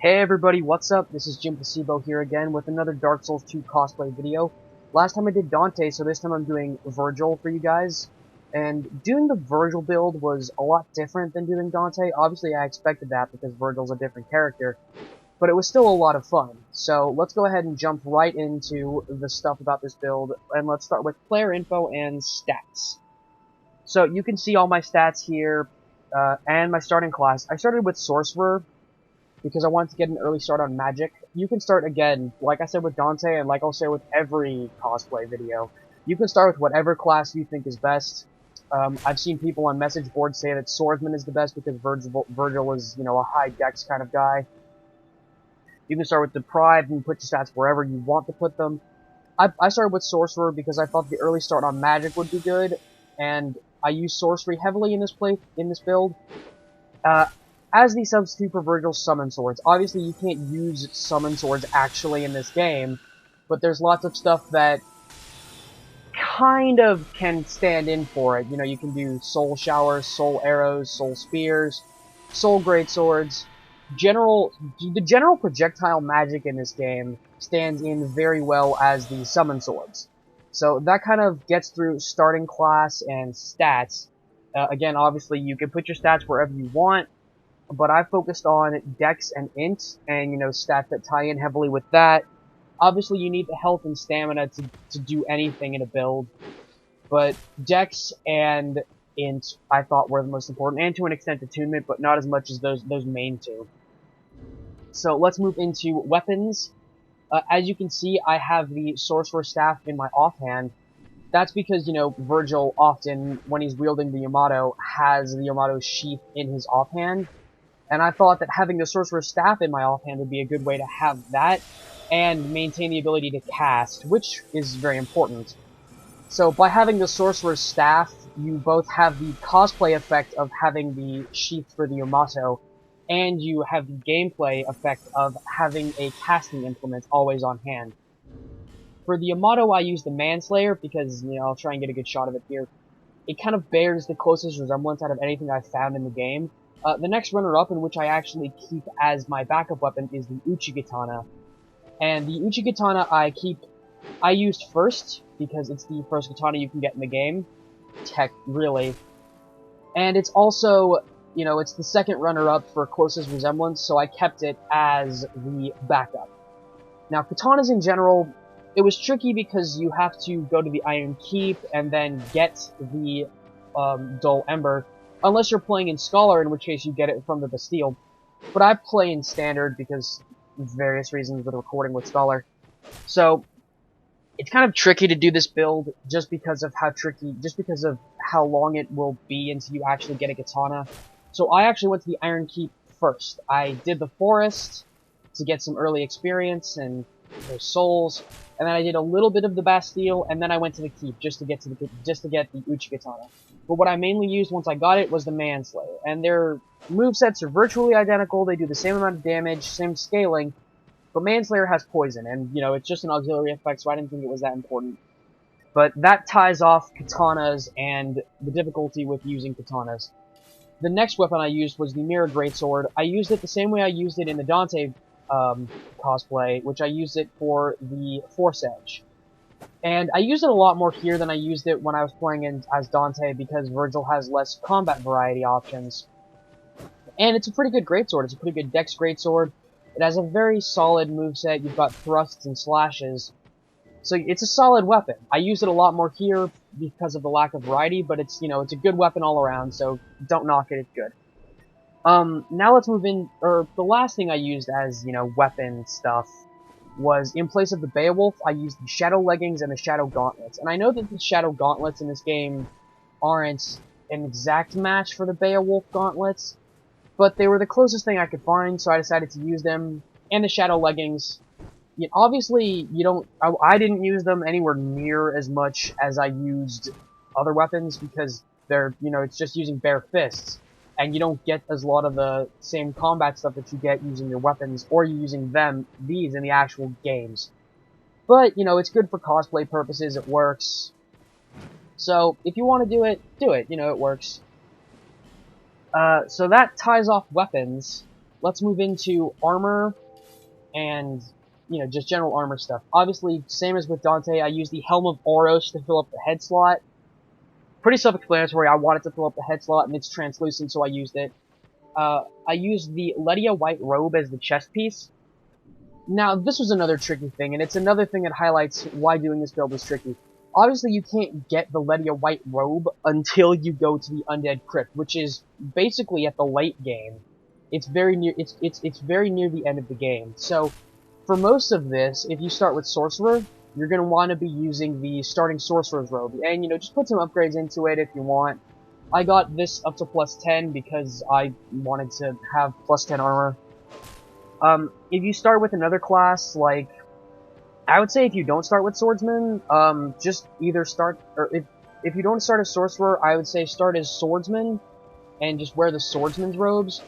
Hey everybody, what's up? This is Jim Placebo here again with another Dark Souls 2 cosplay video. Last time I did Dante, so this time I'm doing Vergil for you guys. And doing the Vergil build was a lot different than doing Dante. Obviously I expected that because Vergil's a different character, but it was still a lot of fun. So let's go ahead and jump right into the stuff about this build, and let's start with player info and stats. So you can see all my stats here, and my starting class. I started with Sorcerer, because I wanted to get an early start on magic. You can start again, like I said with Dante, and like I'll say with every cosplay video. You can start with whatever class you think is best. I've seen people on message boards say that Swordsman is the best because Vergil is, you know, a high dex kind of guy. You can start with Deprived and put your stats wherever you want to put them. I started with Sorcerer because I thought the early start on magic would be good, and I use sorcery heavily in this build. As the substitute for Vergil's summon swords. Obviously, you can't use summon swords actually in this game, but there's lots of stuff that kind of can stand in for it. You know, you can do soul showers, soul arrows, soul spears, soul greatswords. The general projectile magic in this game stands in very well as the summon swords. So that kind of gets through starting class and stats. Again, obviously, you can put your stats wherever you want, but I focused on Dex and Int, and, you know, stats that tie in heavily with that. Obviously, you need the health and stamina to do anything in a build, but Dex and Int, I thought, were the most important, and to an extent attunement, but not as much as those main two. So let's move into weapons. As you can see, I have the Sorcerer Staff in my offhand. That's because, you know, Vergil often, when he's wielding the Yamato, has the Yamato sheath in his offhand. And I thought that having the Sorcerer's Staff in my offhand would be a good way to have that, and maintain the ability to cast, which is very important. So by having the Sorcerer's Staff, you both have the cosplay effect of having the sheath for the Yamato, and you have the gameplay effect of having a casting implement always on hand. For the Yamato, I use the Manslayer because, you know, I'll try and get a good shot of it here. It kind of bears the closest resemblance out of anything I've found in the game. The next runner-up, in which I actually keep as my backup weapon, is the Uchigatana. And the Uchigatana I used first, because it's the first katana you can get in the game. Really. And it's also, you know, it's the second runner-up for closest resemblance, so I kept it as the backup. Now, katanas in general, it was tricky because you have to go to the Iron Keep and then get the Dull Ember, unless you're playing in Scholar, in which case you get it from the Bastille. But I play in Standard because of various reasons with recording with Scholar. So it's kind of tricky to do this build just because of how long it will be until you actually get a katana. So I actually went to the Iron Keep first. I did the Forest to get some early experience and those souls, and then I did a little bit of the Bastille, and then I went to the Keep just to get the Uchigatana. But what I mainly used once I got it was the Manslayer, and their movesets are virtually identical. They do the same amount of damage, same scaling, but Manslayer has poison, and, you know, it's just an auxiliary effect, so I didn't think it was that important. But that ties off katanas and the difficulty with using katanas. The next weapon I used was the Mirrah Greatsword. I used it the same way I used it in the Dante cosplay, which I used it for the Force Edge. And I used it a lot more here than I used it when I was playing as Dante, because Vergil has less combat variety options. And it's a pretty good greatsword. It's a pretty good dex greatsword. It has a very solid moveset. You've got thrusts and slashes. So it's a solid weapon. I use it a lot more here because of the lack of variety, but it's, you know, it's a good weapon all around, so don't knock it, it's good. Now let's move in, the last thing I used as, you know, weapon stuff was, in place of the Beowulf, I used the Shadow Leggings and the Shadow Gauntlets. And I know that the Shadow Gauntlets in this game aren't an exact match for the Beowulf Gauntlets, but they were the closest thing I could find, so I decided to use them. And the Shadow Leggings, you know, obviously, I didn't use them anywhere near as much as I used other weapons, because they're, you know, it's just using bare fists. And you don't get as lot of the same combat stuff that you get using your weapons, or you using these in the actual games. But, you know, it's good for cosplay purposes, it works. So, if you want to do it, you know, it works. So that ties off weapons. let's move into armor and, you know, just general armor stuff. Obviously, same as with Dante, I use the Helm of Aurous to fill up the head slot. Pretty self-explanatory, I wanted to fill up the head slot, and it's translucent, so I used it. I used the Leydia white robe as the chest piece. Now, this was another tricky thing, and it's another thing that highlights why doing this build is tricky. Obviously, you can't get the Leydia white robe until you go to the Undead Crypt, which is basically at the late game. It's very near. It's very near the end of the game. So, for most of this, if you start with Sorcerer, you're gonna want to be using the starting Sorcerer's robe, and you know, just put some upgrades into it if you want. I got this up to +10 because I wanted to have +10 armor. If you start with another class, like, I would say if you don't start with Swordsman, just either start, or if you don't start as Sorcerer, I would say start as Swordsman, and just wear the Swordsman's robes,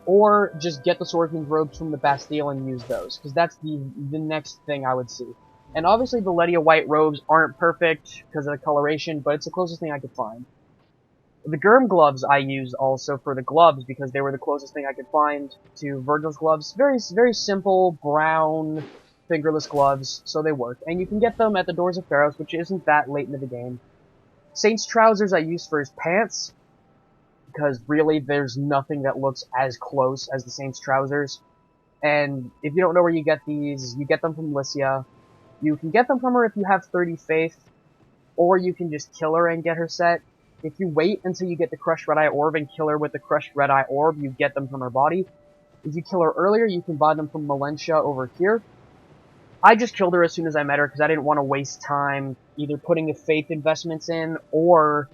or just get the Swordsman's robes from the Bastille and use those, because that's the next thing I would see. And obviously the Leydia white robes aren't perfect because of the coloration, but it's the closest thing I could find. The Gyrm gloves I used also for the gloves because they were the closest thing I could find to Vergil's gloves. Very, very simple, brown, fingerless gloves, so they work. And you can get them at the Doors of Pharos, which isn't that late into the game. Saint's trousers I used for his pants, because really there's nothing that looks as close as the Saint's trousers. And if you don't know where you get these, you get them from Leydia. You can get them from her if you have 30 faith, or you can just kill her and get her set. If you wait until you get the Crushed Red Eye Orb and kill her with the Crushed Red Eye Orb, you get them from her body. If you kill her earlier, you can buy them from Melentia over here. I just killed her as soon as I met her because I didn't want to waste time either putting the faith investments in or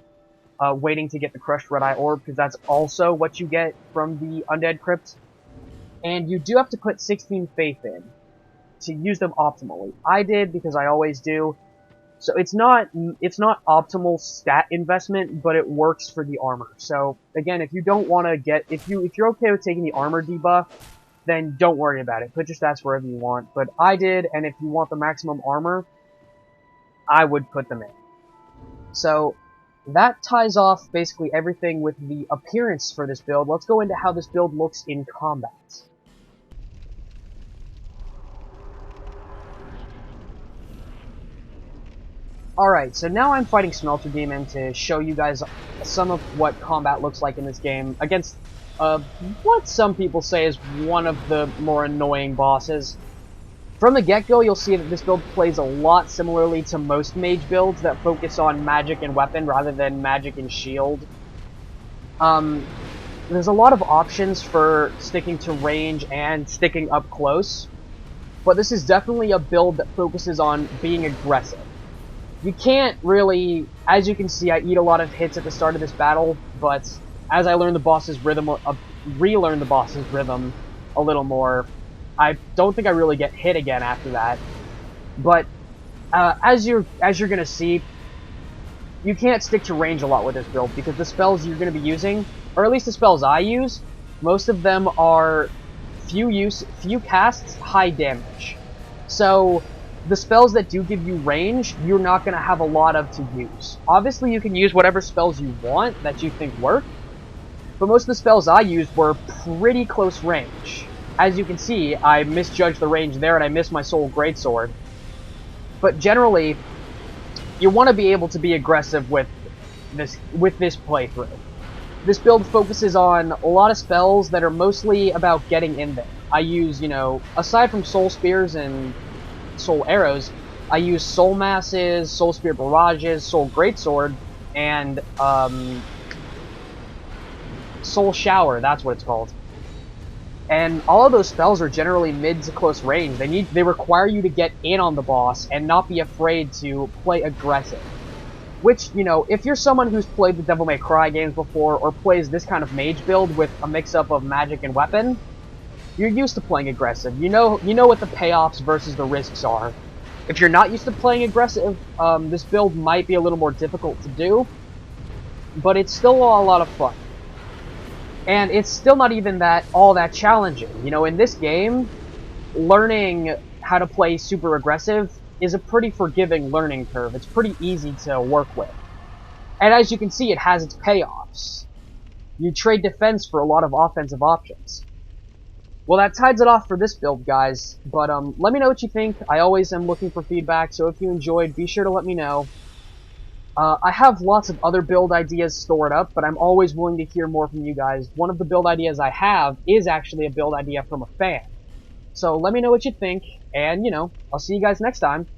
waiting to get the Crushed Red Eye Orb, because that's also what you get from the Undead Crypt. And you do have to put 16 faith in to use them optimally. I did because I always do. So it's not optimal stat investment, but it works for the armor. So again, if you don't want to get, if you're okay with taking the armor debuff, then don't worry about it. Put your stats wherever you want. But I did, and if you want the maximum armor, I would put them in. So that ties off basically everything with the appearance for this build. Let's go into how this build looks in combat. Alright, so now I'm fighting Smelter Demon to show you guys some of what combat looks like in this game against what some people say is one of the more annoying bosses. From the get-go, you'll see that this build plays a lot similarly to most mage builds that focus on magic and weapon rather than magic and shield. There's a lot of options for sticking to range and sticking up close, but this is definitely a build that focuses on being aggressive. You can't really, as you can see, I eat a lot of hits at the start of this battle, but as I learn the boss's rhythm, relearn the boss's rhythm a little more, I don't think I really get hit again after that. But as you're gonna see, you can't stick to range a lot with this build because the spells you're gonna be using, or at least the spells I use, most of them are few casts, high damage. So the spells that do give you range, you're not going to have a lot of to use. Obviously, you can use whatever spells you want that you think work, but most of the spells I used were pretty close range. As you can see, I misjudged the range there and I missed my Soul Greatsword. But generally, you want to be able to be aggressive with this playthrough. This build focuses on a lot of spells that are mostly about getting in there. I use, you know, aside from Soul Spears and Soul Arrows, I use Soul Masses, Soul Spear Barrages, Soul Greatsword, and Soul Shower, that's what it's called. And all of those spells are generally mid to close range. They require you to get in on the boss and not be afraid to play aggressive. Which, you know, if you're someone who's played the Devil May Cry games before, or plays this kind of mage build with a mix-up of magic and weapon, you're used to playing aggressive. You know what the payoffs versus the risks are. If you're not used to playing aggressive, this build might be a little more difficult to do, but it's still a lot of fun. And it's still not even all that challenging. You know, in this game, learning how to play super aggressive is a pretty forgiving learning curve. It's pretty easy to work with. And as you can see, it has its payoffs. You trade defense for a lot of offensive options. Well, that ties it off for this build, guys. But let me know what you think. I always am looking for feedback, so if you enjoyed, be sure to let me know. I have lots of other build ideas stored up, but I'm always willing to hear more from you guys. One of the build ideas I have is actually a build idea from a fan. So let me know what you think, and, I'll see you guys next time.